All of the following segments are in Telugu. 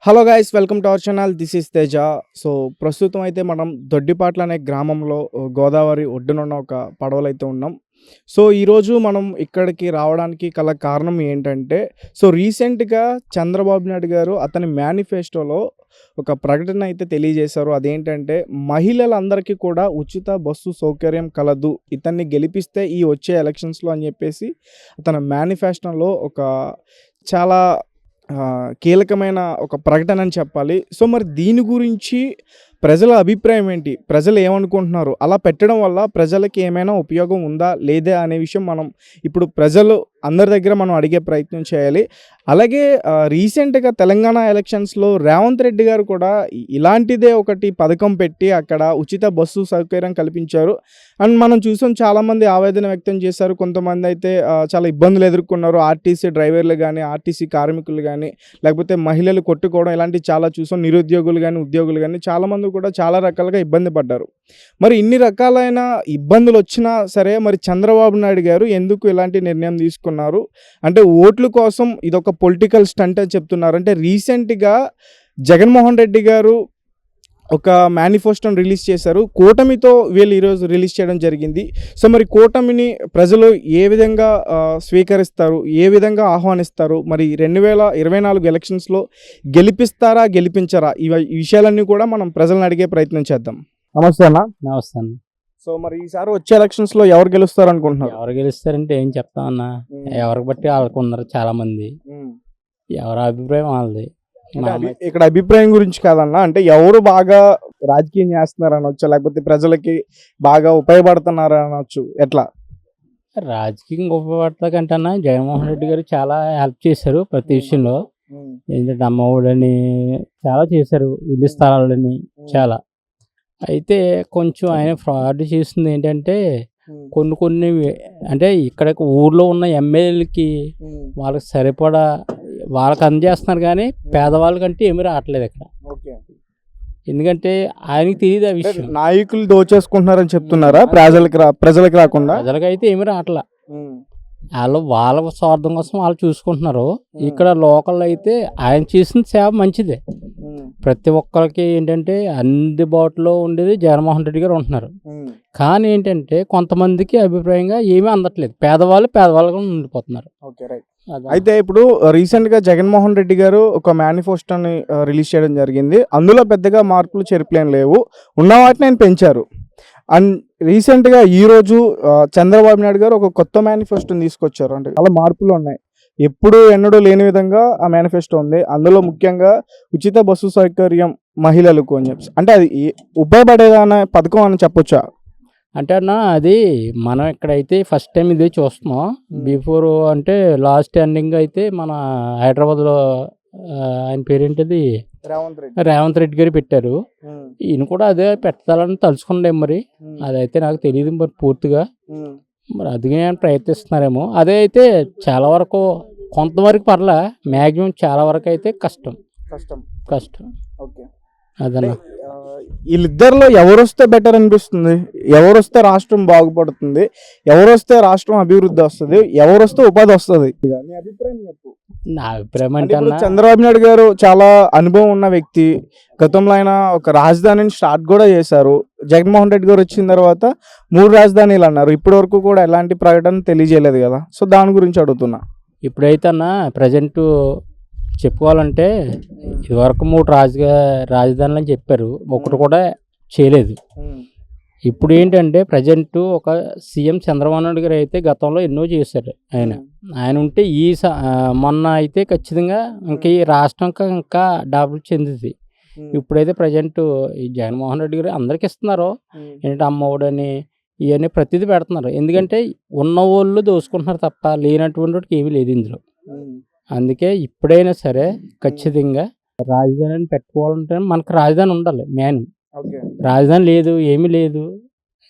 Hello guys, welcome to our channel. This is Teja. So ప్రస్తుతం అయితే మనం దొడ్డిపాట్ల అనే గ్రామంలో గోదావరి ఒడ్డునున్న ఒక పడవలో అయితే ఉన్నాం. సో ఈరోజు మనం ఇక్కడికి రావడానికి గల కారణం ఏంటంటే, సో రీసెంట్గా చంద్రబాబు నాయుడు గారు అతని మేనిఫెస్టోలో ఒక ప్రకటన అయితే తెలియజేశారు. అదేంటంటే, మహిళలందరికీ కూడా ఉచిత బస్సు సౌకర్యం కలదు, ఇతన్ని గెలిపిస్తే ఈ వచ్చే ఎలక్షన్స్లో అని చెప్పేసి అతని మేనిఫెస్టోలో ఒక చాలా కీలకమైన ఒక ప్రకటన అని చెప్పాలి. సో మరి దీని గురించి ప్రజల అభిప్రాయం ఏంటి, ప్రజలు ఏమనుకుంటున్నారు, అలా పెట్టడం వల్ల ప్రజలకి ఏమైనా ఉపయోగం ఉందా లేదా అనే విషయం మనం ఇప్పుడు ప్రజలు అందరి దగ్గర మనం అడిగే ప్రయత్నం చేయాలి. అలాగే రీసెంట్గా తెలంగాణ ఎలక్షన్స్లో రేవంత్ రెడ్డి గారు కూడా ఇలాంటిదే ఒకటి పథకం పెట్టి అక్కడ ఉచిత బస్సు సౌకర్యం కల్పించారు. అండ్ మనం చూసాం, చాలామంది ఆవేదన వ్యక్తం చేశారు. కొంతమంది అయితే చాలా ఇబ్బందులు ఎదుర్కొన్నారు. ఆర్టీసీ డ్రైవర్లు కానీ, ఆర్టీసీ కార్మికులు కానీ, లేకపోతే మహిళలు కొట్టుకోవడం, ఇలాంటివి చాలా చూసాం. నిరుద్యోగులు కానీ, ఉద్యోగులు కానీ చాలామంది కూడా చాలా రకాలుగా ఇబ్బంది పడ్డారు. మరి ఇన్ని రకాలైన ఇబ్బందులు వచ్చినా సరే, మరి చంద్రబాబు నాయుడు గారు ఎందుకు ఇలాంటి నిర్ణయం తీసుకున్నారు అంటే, ఓట్ల కోసం ఇదొక పొలిటికల్ స్టంట్ అని చెప్తున్నారు. అంటే రీసెంట్గా జగన్మోహన్ రెడ్డి గారు ఒక మేనిఫెస్టోని రిలీజ్ చేశారు. కూటమితో వీళ్ళు ఈరోజు రిలీజ్ చేయడం జరిగింది. సో మరి కూటమిని ప్రజలు ఏ విధంగా స్వీకరిస్తారు, ఏ విధంగా ఆహ్వానిస్తారు, మరి 2024 ఎలక్షన్స్లో గెలిపిస్తారా గెలిపించరా, ఈ విషయాలన్నీ కూడా మనం ప్రజలను అడిగే ప్రయత్నం చేద్దాం. నమస్తే అన్న. నమస్తే అన్న. సో మరి ఈసారి వచ్చే ఎలక్షన్స్లో ఎవరు గెలుస్తారు అనుకుంటున్నారు? ఎవరు గెలుస్తారంటే ఏం చెప్తామన్నా, ఎవరికి బట్టి వాళ్ళకు ఉన్నారు చాలా మంది. ఎవరి అభిప్రాయం వాళ్ళది. ఇక్కడ అభిప్రాయం గురించి కాదన్నా, అంటే ఎవరు బాగా రాజకీయం చేస్తున్నారు అనొచ్చు, లేకపోతే ప్రజలకి బాగా ఉపయోగపడుతున్నారు అనొచ్చు, ఎట్లా? రాజకీయం ఉపయోగపడతా కంటన్నా జగన్మోహన్ రెడ్డి గారు చాలా హెల్ప్ చేశారు ప్రతి విషయంలో. ఏంటంటే అమ్మఒడని చాలా చేశారు, ఇల్లు స్థలాలని చాలా. అయితే కొంచెం ఆయన ఫ్రాడ్ చేస్తుంది ఏంటంటే, కొన్ని అంటే ఇక్కడ ఊర్లో ఉన్న ఎమ్మెల్యేలకి వాళ్ళకి సరిపడా వాళ్ళకి అందజేస్తున్నారు, కానీ పేదవాళ్ళకంటే ఏమీ రావట్లేదు ఇక్కడ. ఎందుకంటే ఆయనకి తెలియదు ఆ విషయం. నాయకులు దోచేసుకుంటున్నారని చెప్తున్నారా? ప్రజలకు రాకుండా ప్రజలకైతే ఏమీ రావట్లా. వాళ్ళ స్వార్థం కోసం వాళ్ళు చూసుకుంటున్నారు. ఇక్కడ లోకల్ అయితే ఆయన చేసిన సేవ మంచిదే. ప్రతి ఒక్కరికి ఏంటంటే అందుబాటులో ఉండేది జగన్మోహన్ రెడ్డి గారు ఉంటున్నారు. కానీ ఏంటంటే కొంతమందికి అభిప్రాయంగా ఏమీ అందట్లేదు. పేదవాళ్ళగా ఉండిపోతున్నారు. అయితే ఇప్పుడు రీసెంట్గా జగన్మోహన్ రెడ్డి గారు ఒక మేనిఫెస్టోని రిలీజ్ చేయడం జరిగింది. అందులో పెద్దగా మార్పులు చేర్పులేం లేవు, ఉన్న వాటిని ఆయన పెంచారు. అండ్ రీసెంట్గా ఈరోజు చంద్రబాబు నాయుడు గారు ఒక కొత్త మేనిఫెస్టోని తీసుకొచ్చారు. అంటే చాలా మార్పులు ఉన్నాయి, ఎప్పుడు ఎన్నడూ లేని విధంగా ఆ మేనిఫెస్టో ఉంది. అందులో ముఖ్యంగా ఉచిత బస్సు సౌకర్యం మహిళలకు అని చెప్పి, అంటే అది ఉపయోగపడేదన్న పథకం అని చెప్పొచ్చా? అంటే అన్న, అది మనం ఇక్కడైతే ఫస్ట్ టైం ఇదే చూస్తున్నాం. బిఫోర్ అంటే లాస్ట్ ఎండింగ్ అయితే మన హైదరాబాద్లో ఆయన పేరేంటిది రేవంత్ రెడ్డి గారు పెట్టారు. ఈయన కూడా అదే పెట్టాలని తలుచుకుండే. మరి అదైతే నాకు తెలియదు మరి పూర్తిగా. మరి అది ప్రయత్నిస్తున్నారేమో. అదే అయితే చాలా వరకు కొంతవరకు పర్లా, మ్యాక్సిమం చాలా వరకు అయితే కష్టం. అదన్నా, వీళ్ళిద్దరిలో ఎవరు వస్తే బెటర్ అనిపిస్తుంది? ఎవరు వస్తే రాష్ట్రం బాగుపడుతుంది? ఎవరు వస్తే రాష్ట్రం అభివృద్ధి వస్తుంది? ఎవరు వస్తే ఉపాధి వస్తుంది? నా అభిప్రాయం అంటే చంద్రబాబు నాయుడు గారు చాలా అనుభవం ఉన్న వ్యక్తి. గతంలో ఆయన ఒక రాజధానిని స్టార్ట్ కూడా చేశారు. జగన్మోహన్ రెడ్డి గారు వచ్చిన తర్వాత 3 రాజధానులు అన్నారు. ఇప్పటి వరకు కూడా ఎలాంటి ప్రకటన తెలియజేయలేదు కదా. సో దాని గురించి అడుగుతున్నా. ఇప్పుడైతే అన్న ప్రజెంట్ చెప్పుకోవాలంటే, ఇదివరకు 3 రాజధానులు అని చెప్పారు, ఒకటి కూడా చేయలేదు. ఇప్పుడు ఏంటంటే ప్రజెంట్ ఒక సీఎం చంద్రబాబు నాయుడు గారు అయితే గతంలో ఎన్నో చేశారు. ఆయన ఉంటే మొన్న అయితే ఖచ్చితంగా ఇంకా ఈ రాష్ట్రం ఇంకా డెవలప్ చెందుతుంది. ఇప్పుడైతే ప్రజెంట్ ఈ జగన్మోహన్ రెడ్డి గారు అందరికి ఇస్తున్నారు. ఏంటంటే అమ్మఒడని ఇవన్నీ ప్రతిదీ పెడుతున్నారు. ఎందుకంటే ఉన్న వాళ్ళు దోసుకుంటున్నారు తప్ప లేనటువంటి వాడికి ఏమీ లేదు ఇందులో. అందుకే ఇప్పుడైనా సరే ఖచ్చితంగా రాజధానిని పెట్టుకోవాలంటే మనకు రాజధాని ఉండాలి మెయిన్. రాజధాని లేదు, ఏమీ లేదు.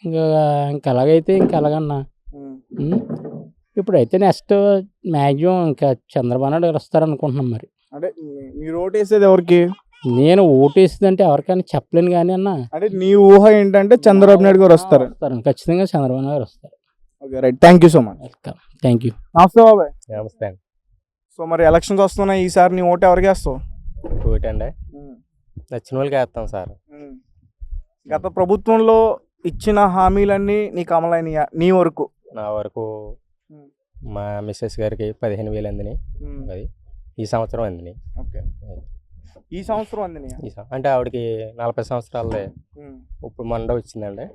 ఇంకా అలాగైతే ఎలాగన్నా. ఇప్పుడైతే నెక్స్ట్ మ్యాక్సిమం ఇంకా చంద్రబాబు నాయుడు గారు వస్తారనుకుంటున్నాం. మరి అంటే మీరు ఓటేసేది ఎవరికి? నేను ఓటేసిందంటే ఎవరికైనా చెప్పలేను కానీ అన్న, అంటే నీ ఊహ ఏంటంటే చంద్రబాబు నాయుడు గారు వస్తారు? ఖచ్చితంగా చంద్రబాబు నాయుడు గారు వస్తారు. Okay, right. Thank you so much. Welcome. Thank you. నమస్తే బాబాయ్. నమస్తే. సో మరి ఎలక్షన్స్ వస్తున్నాయి, ఈసారి నీ ఓటు ఎవరికి వేస్తావు? ఓటండి నచ్చిన వాళ్ళకి వేస్తాం సార్. గత ప్రభుత్వంలో ఇచ్చిన హామీలన్నీ నీకు అమలైనయా నీ వరకు? నా వరకు ఉమ్. మా మిస్సెస్ గారికి 15,000 అందినాయి. అది ఈ సంవత్సరం అందినాయి. ఓకే, ఈ సంవత్సరం అందినయా? అంటే ఆవిడకి 40 సంవత్సరాలదే ఇప్పుడు మండ వచ్చిందండి,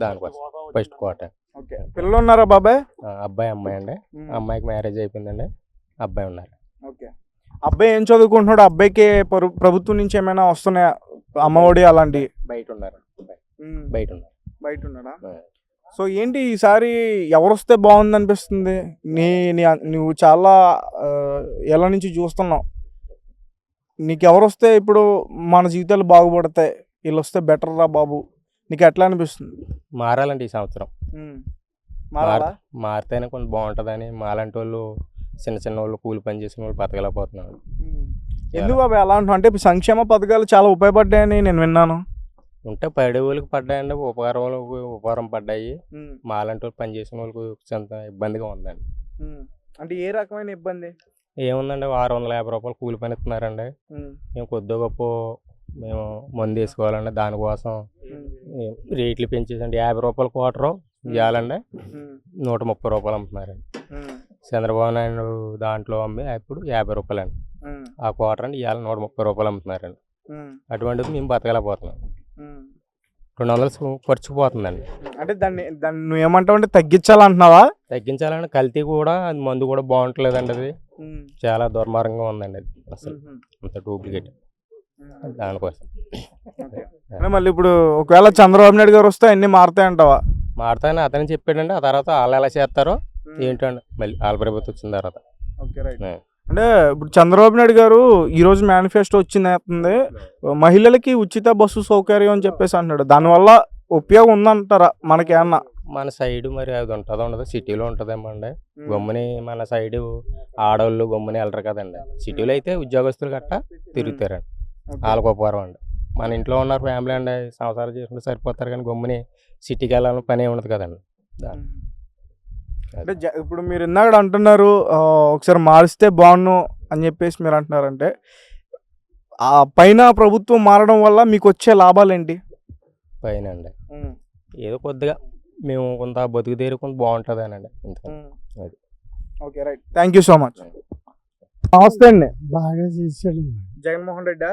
దానికోసం ఫస్ట్ క్వార్టర్. ఓకే, పిల్లలు ఉన్నారా బాబాయ్? అబ్బాయి అమ్మాయి అండి. అమ్మాయికి మ్యారేజ్ అయిపోయిందండి, అబ్బాయి ఉన్నారు. ఓకే, అబ్బాయి ఏం చదువుకుంటున్నాడు? అబ్బాయికి ప్రభుత్వం నుంచి ఏమైనా వస్తున్నాయా, అమ్మఒడి అలాంటివి? బయట ఉన్నారు, బయట ఉన్నారు. బయట ఉన్నాడా? సో ఏంటి ఈసారి ఎవరు వస్తే బాగుంది అనిపిస్తుంది? నువ్వు చాలా ఏళ్ళ నుంచి చూస్తున్నావు, నీకు ఎవరు వస్తే ఇప్పుడు మన జీవితాలు బాగుపడతాయి, వీళ్ళు వస్తే బెటర్ రా బాబు, నీకు ఎట్లా అనిపిస్తుంది? మారాలండి ఈ సంవత్సరం. మారాలా? మారితేనే కొంచెం బాగుంటుందని మాలాంటి వాళ్ళు, చిన్న చిన్న వాళ్ళు, కూలి పని చేసిన వాళ్ళు బతకలేకపోతున్నారు. ఎందుకు బాబు అలా అంటున్నావు? అంటే సంక్షేమ పథకాలు చాలా ఉపయోగపడ్డాయని నేను విన్నాను. ఉంటే పడే వాళ్ళకి పడ్డాయండి, ఉపకారం పడ్డాయి. మాలాంటి వాళ్ళు పని చేసిన వాళ్ళకి కొంత ఇబ్బందిగా ఉందండి. అంటే ఏ రకమైన ఇబ్బంది? ఏముందండి, 650 రూపాయలు కూలి పని ఇస్తున్నారండి. మేము కొద్దిగా గొప్ప మేము మందు వేసుకోవాలండి, దానికోసం రేట్లు పెంచేసండి. 50 రూపాయలు క్వార్టరు ఇవ్వాలండి, 130 రూపాయలు అమ్ముతున్నారండి. చంద్రబాబు నాయుడు దాంట్లో అమ్మి ఇప్పుడు 50 రూపాయలు అండి ఆ క్వార్టర్ అండి, ఇవాళ 130 రూపాయలు అమ్ముతున్నారండి. అటువంటిది మేము బతకలేకపోతున్నాం, 200 ఖర్చు పోతుందండి. అంటే దాన్ని నువ్వు ఏమంటావు అంటే తగ్గించాలంటున్నావా? తగ్గించాలంటే కల్తీ కూడా, అది మందు కూడా బాగుంటలేదండి, అది చాలా దుర్మార్గంగా ఉందండి, అది అసలు అంత డూప్లికేట్. దానికోసం మళ్ళీ ఇప్పుడు ఒకవేళ చంద్రబాబు నాయుడు గారు వస్తే అన్ని మారుతాయంటావా? మారుతాయని అతను చెప్పాడండి, ఆ తర్వాత వాళ్ళు ఎలా చేస్తారో ఏంటండి మళ్ళీ వాళ్ళ ప్రభుత్వం వచ్చిన తర్వాత. Okay, right. అంటే ఇప్పుడు చంద్రబాబు నాయుడు గారు ఈరోజు మేనిఫెస్టో వచ్చింది, మహిళలకి ఉచిత బస్సు సౌకర్యం అని చెప్పేసి అంటున్నాడు. దానివల్ల ఉపయోగం ఉందంటారా మనకి ఏమన్నా? మన సైడ్ మరి అది ఉంటుందో ఉండదు, సిటీలో ఉంటుందేమో అండి. గమ్ముని మన సైడు ఆడవాళ్ళు గమ్ముని వెళ్ళరు కదండి. సిటీలో అయితే ఉద్యోగస్తులు గట్ట తిరుగుతారండి, వాళ్ళకి ఉపకారం అండి. మన ఇంట్లో ఉన్న ఫ్యామిలీ అండి సంవత్సరాలు చేసుకుంటే సరిపోతారు, కానీ గమ్ముని సిటీకి వెళ్ళాలని పని ఉండదు కదండి. అంటే ఇప్పుడు మీరు ఇందాక అంటున్నారు ఒకసారి మారిస్తే బాగుండు అని చెప్పేసి మీరు అంటున్నారంటే, ఆ పైన ప్రభుత్వం మారడం వల్ల మీకు వచ్చే లాభాలు ఏంటి? పైన అండి ఏదో కొద్దిగా మేము కొంత బతుకు తీరు కొంత బాగుంటుంది అనండి. అది okay, right. Thank you so much. నమస్తే అండి. బాగా చేశాడు జగన్మోహన్ రెడ్డి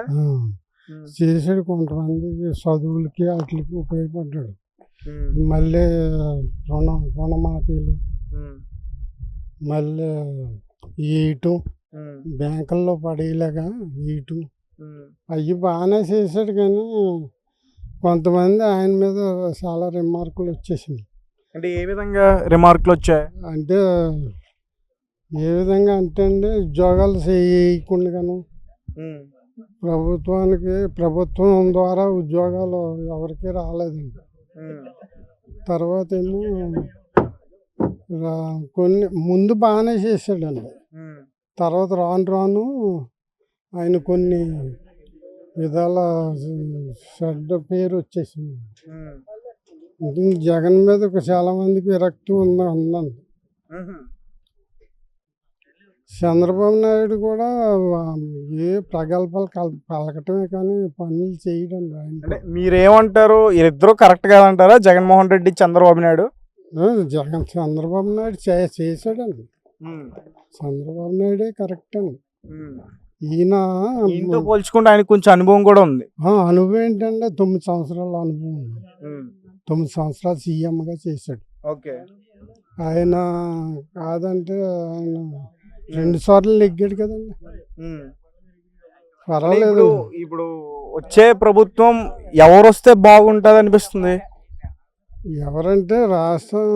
చేశాడు, కొంతమంది చదువులకి వాటికి ఉపయోగపడ్డాడు. మళ్ళీ రుణమాఫీలు, మళ్ళీ ఈటు బ్యాంకుల్లో పడేలాగా ఈటు అవి బాగానే చేశాడు. కానీ కొంతమంది ఆయన మీద చాలా రిమార్కులు వచ్చేసింది. అంటే ఏ విధంగా రిమార్కులు వచ్చాయి? అంటే ఏ విధంగా అంటే అండి, ఉద్యోగాలు చేయకుండాను ప్రభుత్వం ద్వారా ఉద్యోగాలు ఎవరికి రాలేదండి. తర్వాత ఏమో కొన్ని ముందు బాగానే చేశాడండి, తర్వాత రాను ఆయన కొన్ని విధాల చెడ్డ పేరు వచ్చేసింది. జగన్ మీద చాలా మందికి విరక్తి ఉందండి. చంద్రబాబు నాయుడు కూడా ఏ ప్రగల్భాలు పలకటమే కానీ పనులు చేయడం. అంటే మీరేమంటారు, వీళ్ళిద్దరూ కరెక్ట్ కాదంటారా, జగన్మోహన్ రెడ్డి చంద్రబాబు నాయుడు? చంద్రబాబు నాయుడు చేశాడండి, చంద్రబాబు నాయుడే కరెక్ట్ అండి. ఈయనతో పోల్చుకుంటే ఆయనకు కొంచెం అనుభవం కూడా ఉంది. అనుభవం ఏంటంటే 9 సంవత్సరాల అనుభవం ఉంది. 9 సంవత్సరాలు సీఎంగా చేశాడు. ఓకే, ఆయన కాదంటే ఆయన 2 సార్లు నెగ్గాడు కదండి. పర్వాలేదు. ఇప్పుడు వచ్చే ప్రభుత్వం ఎవరు వస్తే బాగుంటుంది అనిపిస్తుంది? ఎవరంటే రాష్ట్రం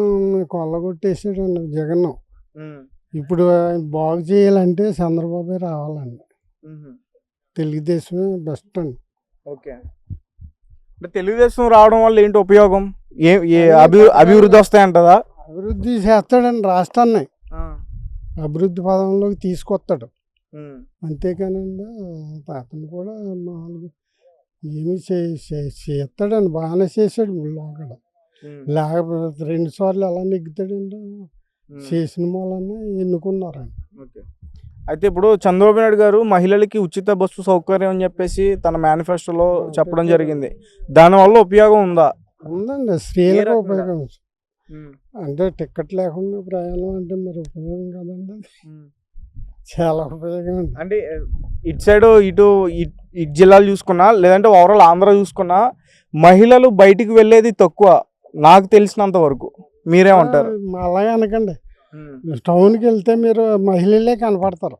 కొల్లగొట్టేసాడండి జగన్. ఇప్పుడు బాగు చేయాలంటే చంద్రబాబు రావాలండి, తెలుగుదేశమే బెస్ట్ అండి. ఓకే, అంటే తెలుగుదేశం రావడం వల్ల ఏంటి ఉపయోగం? అభివృద్ధి వస్తాయంటదా? అభివృద్ధి చేస్తాడండి, రాష్ట్రాన్ని అభివృద్ధి పదంలోకి తీసుకొస్తాడు. అంతేకానండి అతను కూడా మామూలుగా ఏమి చేస్తాడండి, బాగానే చేశాడు. లోకడ లేకపోతే 2 సార్లు ఎలా నెగ్గుతాడండి, చేసిన మూలనే ఎన్నుకున్నారండి. అయితే ఇప్పుడు చంద్రబాబు నాయుడు గారు మహిళలకి ఉచిత బస్సు సౌకర్యం అని చెప్పేసి తన మేనిఫెస్టోలో చెప్పడం జరిగింది. దానివల్ల ఉపయోగం ఉందా? ఉందండి, స్త్రీలకు రకంగా? ఉపయోగం. అంటే టికెట్ లేకుండా ప్రయాణం అంటే మరి ఉపయోగం కదండి, అది చాలా ఉపయోగం అండి. అంటే ఇటు సైడ్ ఇటు ఇటు జిల్లాలు చూసుకున్నా లేదంటే ఓవరాల్ ఆంధ్ర చూసుకున్నా మహిళలు బయటికి వెళ్ళేది తక్కువ నాకు తెలిసినంత వరకు. మీరేమంటారు? అలాగే అనకండి, టౌన్కి వెళ్తే మీరు మహిళలే కనపడతారు.